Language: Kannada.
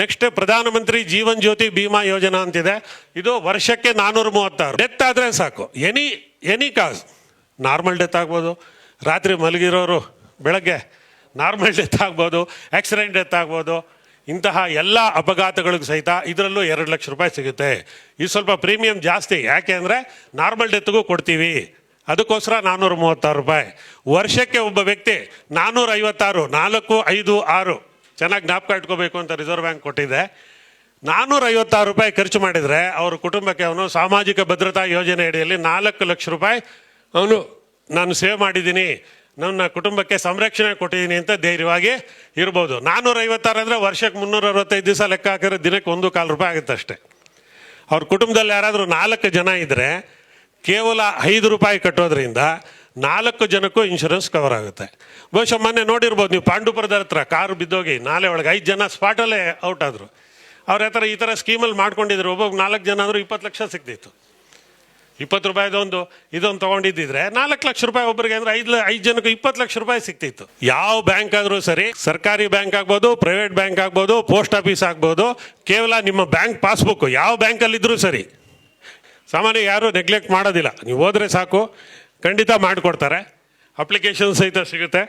ನೆಕ್ಸ್ಟ್ ಪ್ರಧಾನಮಂತ್ರಿ ಜೀವನ್ ಜ್ಯೋತಿ ಬಿಮಾ ಯೋಜನಾ ಅಂತಿದೆ. ಇದು ವರ್ಷಕ್ಕೆ 436. ಡೆತ್ ಆದರೆ ಸಾಕು, ಎನಿ ಕಾಸ್, ನಾರ್ಮಲ್ ಡೆತ್ ಆಗ್ಬೋದು, ರಾತ್ರಿ ಮಲಗಿರೋರು ಬೆಳಗ್ಗೆ ನಾರ್ಮಲ್ ಡೆತ್ ಆಗ್ಬೋದು, ಆಕ್ಸಿಡೆಂಟ್ ಡೆತ್ ಆಗ್ಬೋದು, ಇಂತಹ ಎಲ್ಲ ಅಪಘಾತಗಳಿಗೂ ಸಹಿತ ಇದರಲ್ಲೂ 2 ಲಕ್ಷ ರೂಪಾಯಿ ಸಿಗುತ್ತೆ. ಇದು ಸ್ವಲ್ಪ ಪ್ರೀಮಿಯಂ ಜಾಸ್ತಿ, ಯಾಕೆ ಅಂದರೆ ನಾರ್ಮಲ್ ಡೆತ್ಗೂ ಕೊಡ್ತೀವಿ, ಅದಕ್ಕೋಸ್ಕರ 436 ರೂಪಾಯಿ. ವರ್ಷಕ್ಕೆ ಒಬ್ಬ ವ್ಯಕ್ತಿ 456, 4, 5, 6 ಚೆನ್ನಾಗಿ ಜ್ಞಾಪಕ ಇಟ್ಕೋಬೇಕು ಅಂತ ರಿಸರ್ವ್ ಬ್ಯಾಂಕ್ ಕೊಟ್ಟಿದೆ. 456 ರೂಪಾಯಿ ಖರ್ಚು ಮಾಡಿದರೆ ಅವ್ರ ಕುಟುಂಬಕ್ಕೆ ಅವನು ಸಾಮಾಜಿಕ ಭದ್ರತಾ ಯೋಜನೆ ಅಡಿಯಲ್ಲಿ 4 ಲಕ್ಷ ರೂಪಾಯಿ ನಾನು ಸೇವ್ ಮಾಡಿದ್ದೀನಿ, ನನ್ನ ಕುಟುಂಬಕ್ಕೆ ಸಂರಕ್ಷಣೆ ಕೊಟ್ಟಿದ್ದೀನಿ ಅಂತ ಧೈರ್ಯವಾಗಿ ಇರ್ಬೋದು. 456 ಅಂದರೆ ವರ್ಷಕ್ಕೆ 365 ದಿವಸ ಲೆಕ್ಕ ಹಾಕಿದ್ರೆ ದಿನಕ್ಕೆ 1.25 ರೂಪಾಯಿ ಆಗುತ್ತೆ ಅಷ್ಟೇ. ಅವ್ರ ಕುಟುಂಬದಲ್ಲಿ ಯಾರಾದರೂ 4 ಜನ ಇದ್ದರೆ ಕೇವಲ 5 ರೂಪಾಯಿ ಕಟ್ಟೋದ್ರಿಂದ 4 ಜನಕ್ಕೂ ಇನ್ಶೂರೆನ್ಸ್ ಕವರ್ ಆಗುತ್ತೆ. ಬಹುಶಃ ಮೊನ್ನೆ ನೋಡಿರ್ಬೋದು ನೀವು, ಪಾಂಡುಪುರದ ಹತ್ರ ಕಾರು ಬಿದ್ದೋಗಿ ನಾಲೆ ಒಳಗೆ 5 ಜನ ಸ್ಪಾಟಲ್ಲೇ ಔಟ್ ಆದರು. ಅವ್ರ ಹತ್ರ ಈ ಥರ ಸ್ಕೀಮಲ್ಲಿ ಮಾಡ್ಕೊಂಡಿದ್ರು, ಒಬ್ಬೊಬ್ಬ 4 ಜನ ಆದರೂ 20 ಲಕ್ಷ ಸಿಗ್ತಿತ್ತು. 20 ರೂಪಾಯಿದೊಂದು ಇದೊಂದು ತೊಗೊಂಡಿದ್ದಿದ್ರೆ 4 ಲಕ್ಷ ರೂಪಾಯಿ ಒಬ್ಬರಿಗೆ ಅಂದರೆ 5 ಜನಕ್ಕೆ 20 ಲಕ್ಷ ರೂಪಾಯಿ ಸಿಗ್ತಿತ್ತು. ಯಾವ ಬ್ಯಾಂಕ್ ಆದರೂ ಸರಿ, ಸರ್ಕಾರಿ ಬ್ಯಾಂಕ್ ಆಗ್ಬೋದು, ಪ್ರೈವೇಟ್ ಬ್ಯಾಂಕ್ ಆಗ್ಬೋದು, ಪೋಸ್ಟ್ ಆಫೀಸ್ ಆಗ್ಬೋದು, ಕೇವಲ ನಿಮ್ಮ ಬ್ಯಾಂಕ್ ಪಾಸ್ಬುಕ್ ಯಾವ ಬ್ಯಾಂಕಲ್ಲಿದ್ದರೂ ಸರಿ, ಸಾಮಾನ್ಯ ಯಾರೂ ನೆಗ್ಲೆಕ್ಟ್ ಮಾಡೋದಿಲ್ಲ. ನೀವು ಹೋದರೆ ಸಾಕು, ಖಂಡಿತ ಮಾಡಿಕೊಡ್ತಾರೆ. ಅಪ್ಲಿಕೇಶನ್ ಸಹಿತ ಸಿಗುತ್ತೆ.